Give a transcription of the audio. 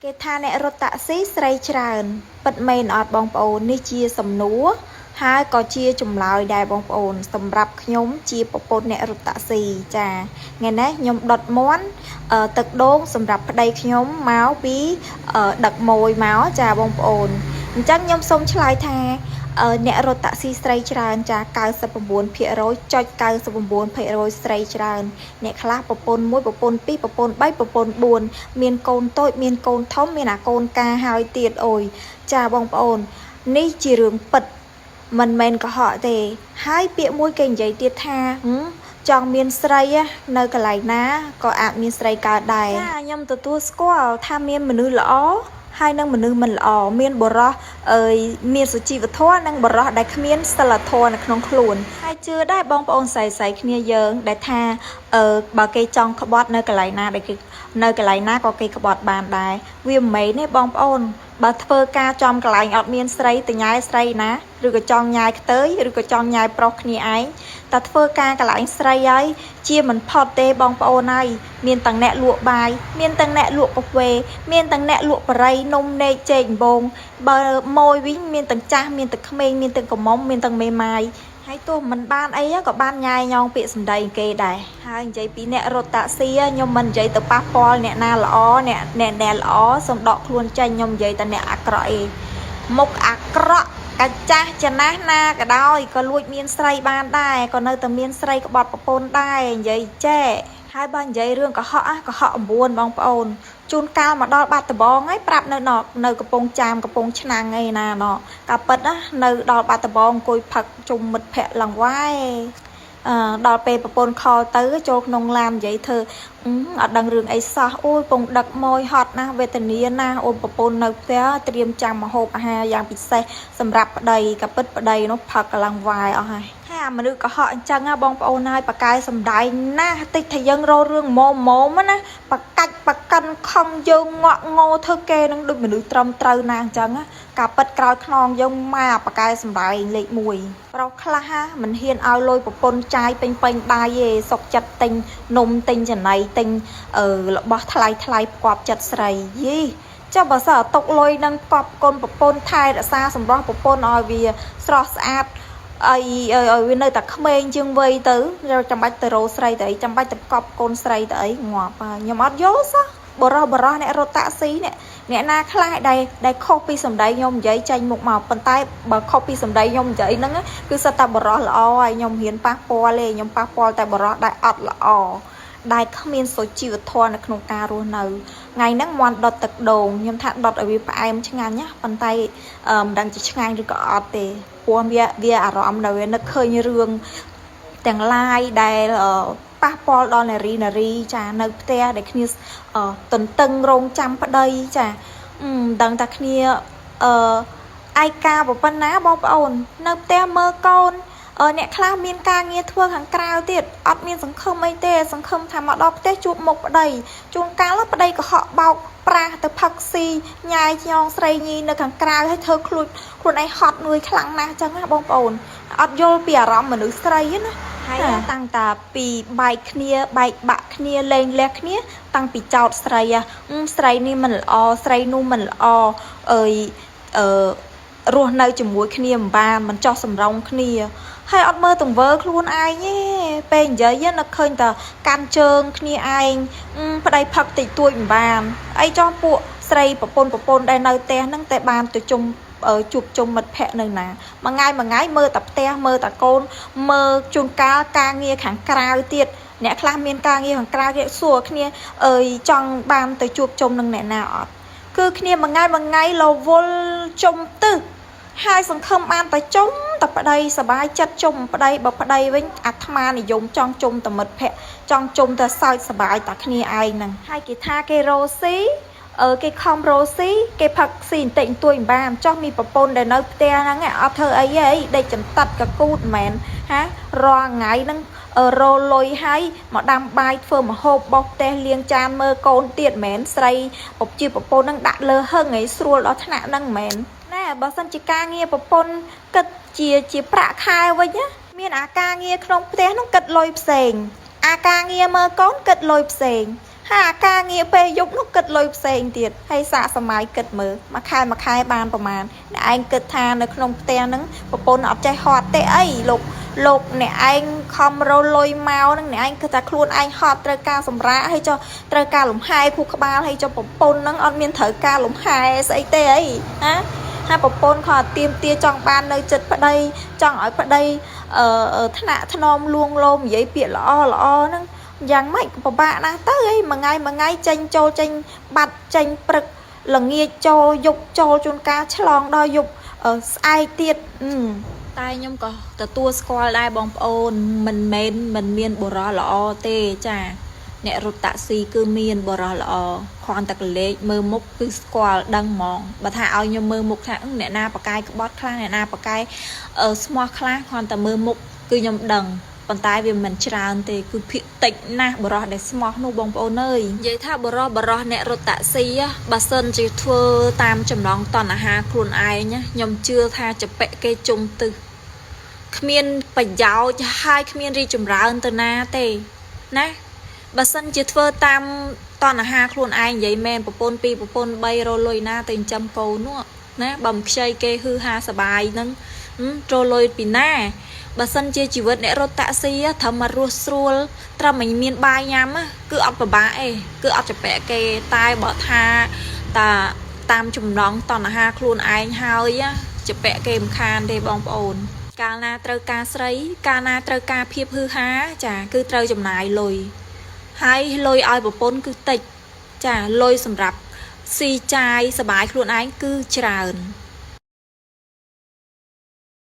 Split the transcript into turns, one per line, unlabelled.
គេថាអ្នករត់តាក់ស៊ីស្រីច្រើនពិតមែនអត់បងប្អូននេះជាសំណួរហើយក៏ជាចម្លើយដែរបងប្អូនសម្រាប់ខ្ញុំជាប្រពន្ធអ្នករត់តាក់ស៊ីចាថ្ងៃនេះខ្ញុំដុតមាន់ទឹកដូងសម្រាប់ប្តីខ្ញុំមកពីដឹកម៉ួយមកចាបងប្អូនអញ្ចឹងខ្ញុំសូមឆ្លើយថាអ្នករត់តាក់ស៊ីស្រីច្រើនចា 99% ចុច 99% ស្រីច្រើនអ្នកខ្លះប្រពន្ធ1ប្រពន្ធ2ប្រពន្ធ3ប្រពន្ធ4មានកូនតូចមានកូនធំមានអាកូនការហើយទៀតអូយចាបងប្អូននេះជារឿងពិតមិនមែនកុហកទេហើយពាក្យមួយគេនិយាយទៀតថាចង់មានស្រីនៅកន្លែងណាក៏អាចមានស្រីកើតដែរចាខ្ញុំទទួលស្គាល់ថាមានមនុស្សល្អហើយនឹងមនុស្សមិនល្អមានបរោះមានសុជីវធម៌និងបរោះដែលគ្មានសិលធម៌នៅក្នុងខ្លួនហើយជឿដែរបងប្អូនស្រីៗគ្នាយើងដែលថាបើគេចង់ក្បត់នៅកន្លែងណាដែលគេនៅកន្លែងណាក៏គេក្បត់បានដែរវាមិនមែនទេបងប្អូនបើធ្វើការចំកន្លែងអត់មានស្រីតញ៉ែស្រីណាឬក៏ចង់ញ៉ាយខ្ទើយឬក៏ចង់ញ៉ាយប្រុសគ្នាឯងតែធ្វើការកន្លែងស្រីហើយជាមិនផុតទេបងប្អូនហើយមានទាំងអ្នកលក់បាយមានទាំងអ្នកលក់កាហ្វេមានទាំងអ្នកលក់បរិយនំនេកចេកដំបងបើម៉ួយវិញមានទាំងចាស់មានទាំងក្មេងមានទាំងកំមុំមានទាំងមេម៉ាយហើយទោះមិនបានអីក៏បានញ៉ាយញងពាក្យសម្ដីគេដែរហើយនិយាយពីអ្នករត់តាក់ស៊ីខ្ញុំមិននិយាយទៅប៉ះពាល់អ្នកណាល្អអ្នកល្អសូមដកខ្លួនចេញខ្ញុំនិយាយតែអ្នកអាក្រក់ឯងមុខអាក្រក់កាចាស់ចំណាស់ណាក៏ដោយក៏លួចមានស្រីបានដែរក៏នៅតែមានស្រីក្បត់ប្រពន្ធដែរនិយាយចេះហើយបើនិយាយរឿងកុហក9បងប្អូនជួនកាលមកដល់បាត់ដំបងហើយប្រាប់នៅកំពង់ចាមកំពង់ឆ្នាំងឯណាណោះកាពិតណានៅដល់បាត់ដំបងអង្គុយផឹកជុំមិត្តភ័ក្តិឡើងវាយដល់ពេលប្រពន្ធខលទៅចូលក្នុងឡាននិយាយធ្វើអត់ដឹងរឿងអីសោះអូយពងដឹកម៉ួយហត់ណាស់វេទនាណាអូនប្រពន្ធនៅផ្ទះត្រៀមចាំម្ហូបអាហារយ៉ាងពិសេសសម្រាប់ប្តីកាពិតប្តីនោះផឹកកឡើងវាយអស់ហើយអាមនុស្សកុហកអញ្ចឹងណាបងប្អូនហើយប៉ាកែសំដែងណាតិចថាយើងរករឿងម៉មណាប៉ាកាច់ប៉ាកិនខំយើងងក់ងោធ្វើគេនឹងដូចមនុស្សត្រឹមត្រូវណាអញ្ចឹងការពិតក្រោយខ្នងយើងមកប៉ាកែសំដែងលេខ1ប្រុសខ្លះមិនហ៊ានឲ្យលុយប្រពន្ធចាយពេញដៃទេសុកចិត្តទិញនំទិញចំណីទិញរបស់ថ្លៃផ្គាប់ចិត្តស្រីយីចុះបើសិនឲ្យຕົកលុយនឹងផ្គាប់កូនប្រពន្ធថែរក្សាសម្រស់ប្រពន្ធឲ្យវាស្រស់ស្អាតឲ្យវានៅតែក្មេងជាងវ័យទៅចាំបាច់ទៅរោស្រីទៅអីចាំបាច់ទៅផ្កប់កូនស្រីទៅអីងាប់ខ្ញុំអត់យល់សោះបរោះអ្នករត់តាក់ស៊ីអ្នកណាខ្លះដែលខុសពីសម្ដីខ្ញុំនិយាយចេញមុខមកប៉ុន្តែបើខុសពីសម្ដីខ្ញុំនិយាយហ្នឹងគឺសិតតែបរោះល្អហើយខ្ញុំហ៊ានប៉ះពាល់ទេខ្ញុំប៉ះពាល់តែបរោះដែលអត់ល្អដែលគ្មានសុជីវធម៌នៅក្នុងការរស់នៅថ្ងៃហ្នឹងមាន់ដុតទឹកដូងខ្ញុំថាដុតឲ្យវាផ្អែមឆ្ងាញ់ណាប៉ុន្តែមិនដឹងជាឆ្ងាញ់ឬក៏អត់ទេព្រោះវាអារម្មណ៍ដែលវានឹកឃើញរឿងទាំងឡាយដែលប៉ះពាល់ដល់នារីចានៅផ្ទះដែលគ្នាទន្ទឹងរង់ចាំប្តីចាមិនដឹងថាគ្នាឯកាប៉ុណ្ណាបងប្អូននៅផ្ទះមើលកូនអ្នកខ្លះមានការងារធ្វើខាងក្រៅទៀតអត់មានសង្ឃឹមអីទេសង្ឃឹមថាមកដល់ផ្ទះជួបមុខប្តីជួនកាលប្តីកុហកបោកប្រាស់ទៅផឹកស៊ីញ៉ាយញងស្រីញីនៅខាងក្រៅហើយធ្វើខ្លួនឯងហត់នឿយខ្លាំងណាស់អញ្ចឹងណាបងប្អូនអត់យល់ពីអារម្មណ៍មនុស្សស្រីណាហើយតាំងតាពីបែកគ្នាបែកបាក់គ្នាលេងលះគ្នាតាំងពីចោតស្រីស្រីនេះមិនល្អស្រីនោះមិនល្អរស់នៅជាមួយគ្នាមិនចោះសម្រងគ្នាហើយអត់មើលទង្វើខ្លួនឯងទេពេលនិយាយនឹកឃើញតែកាន់ជើងគ្នាឯងប្តីផឹកតិចតួចមិនបានអីចោះពួកស្រីប្រពន្ធដែលនៅផ្ទះហ្នឹងតែបានទៅជួបជុំមិត្តភ័ក្តិនៅណាមួយថ្ងៃមើលតែផ្ទះមើលតែកូនមើលជួនកាលការងារខាងក្រៅទៀតអ្នកខ្លះមានការងារខាងក្រៅទៀតសួរគ្នាចង់បានទៅជួបជុំនឹងអ្នកណាអត់គឺគ្នាមួយថ្ងៃរវល់ជុំទឹះហើយសង្ឃឹមបានតែជុំតែប្តីសบายចិត្តជុំប្តីបើប្តីវិញអាត្មានិយមចង់ជុំតែមិត្តភ័ក្តិចង់ជុំតែសើចសบายតែគ្នាឯងហ្នឹងហើយគេថាគេរស់ស៊ីគេខំរស់ស៊ីគេផឹកស៊ីបន្តិចបន្តួចមិនបានចោះមានប្រពន្ធដែលនៅផ្ទះហ្នឹងអត់ធ្វើអីទេដេកចន្តិតកកូតមែនហារាល់ថ្ងៃហ្នឹងរលុយហើយមកដាំបាយធ្វើម្ហូបបោសផ្ទះលាងចានមើលកូនទៀតមែនស្រីជាប្រពន្ធហ្នឹងដាក់លើហឹងឲ្យស្រួលដល់ថ្នាក់ហ្នឹងមែនណាបើសិនជាការងារប្រពន្ធគិតជាប្រាក់ខែវិញណាមានអាការងារក្នុងផ្ទះហ្នឹងគិតលុយផ្សេងអាការងារមើលកូនគិតលុយផ្សេង ហាការងារពេលយប់នោះគិតលុយផ្សេងទៀតហើយសាកសម័យគិតមើលមួយខែបានប្រមាណអ្នកឯងគិតថានៅក្នុងផ្ទះហ្នឹងប្រពន្ធអត់ចេះហត់ទេអីលោកអ្នកឯងខំរលុយមកហ្នឹងអ្នកឯងគិតថាខ្លួនឯងហត់ត្រូវការសម្រាកហើយចុះត្រូវការលំហែខួរក្បាលហើយចុះប្រពន្ធហ្នឹងអត់មានត្រូវការលំហែស្អីទេអីណាហើយប្រពន្ធគាត់ទៀមទាចង់បាននៅចិត្តប្តីចង់ឲ្យប្តីថ្នាក់ថ្នមលួងលោមនិយាយពាក្យល្អហ្នឹងយ៉ាងម៉េចពិបាកណាស់ទៅអីមួយថ្ងៃចេញចូលចេញបាត់ចេញព្រឹកល្ងាចចូលយប់ចូលជួនកាលឆ្លងដល់យប់ស្អែកទៀតតែខ្ញុំក៏ទទួលស្គាល់ដែរបងប្អូនមិនមានបុរសល្អទេចាអ្នករត់តាក់ស៊ីគឺមានបរិះល្អគ្រាន់តែកលេចមើលមុខគឺស្គាល់ដឹងហ្មងបើថាឲ្យខ្ញុំមើលមុខថាអ្នកណាបកាយក្បត់ខ្លះអ្នកណាបកាយស្មោះខ្លះគ្រាន់តែមើលមុខគឺខ្ញុំដឹងប៉ុន្តែវាមិនច្រើនទេគឺភាគតិចណាស់បរិះដែលស្មោះនោះបងប្អូនអើយនិយាយថាបរិះអ្នករត់តាក់ស៊ីបើសិនជាធ្វើតាមចំណងតណ្ហាខ្លួនឯងខ្ញុំជឿថាចពាក់គេជុំទឹះគ្មានប្រយោជន៍ហើយគ្មានរីចម្រើនទៅណាទេណាបើសិនជាធ្វើតាមតណ្ហាខ្លួនឯងនិយាយមែនប្រពន្ធ2ប្រពន្ធ3រលុយណាទៅចិញ្ចឹមកូននោះណាបើមិនខ្ចីគេហឺហាសបាយហ្នឹងរលុយពីណាបើសិនជាជីវិតអ្នករត់តាក់ស៊ីត្រឹមមករស់ស្រួលត្រឹមមិនមានបាយញ៉ាំគឺអត់ពិបាកទេគឺអត់ចពាក់គេតែបើថាតាមចំណងតណ្ហាខ្លួនឯងហើយចពាក់គេមិនខានទេបងប្អូនកាលណាត្រូវការស្រីកាលណាត្រូវការភាពហឺហាចាគឺត្រូវចំណាយលុយហើយលុយឲ្យប្រពន្ធគឺតិចចាលុយសម្រាប់ស៊ីចាយសបាយខ្លួនឯងគឺច្រើន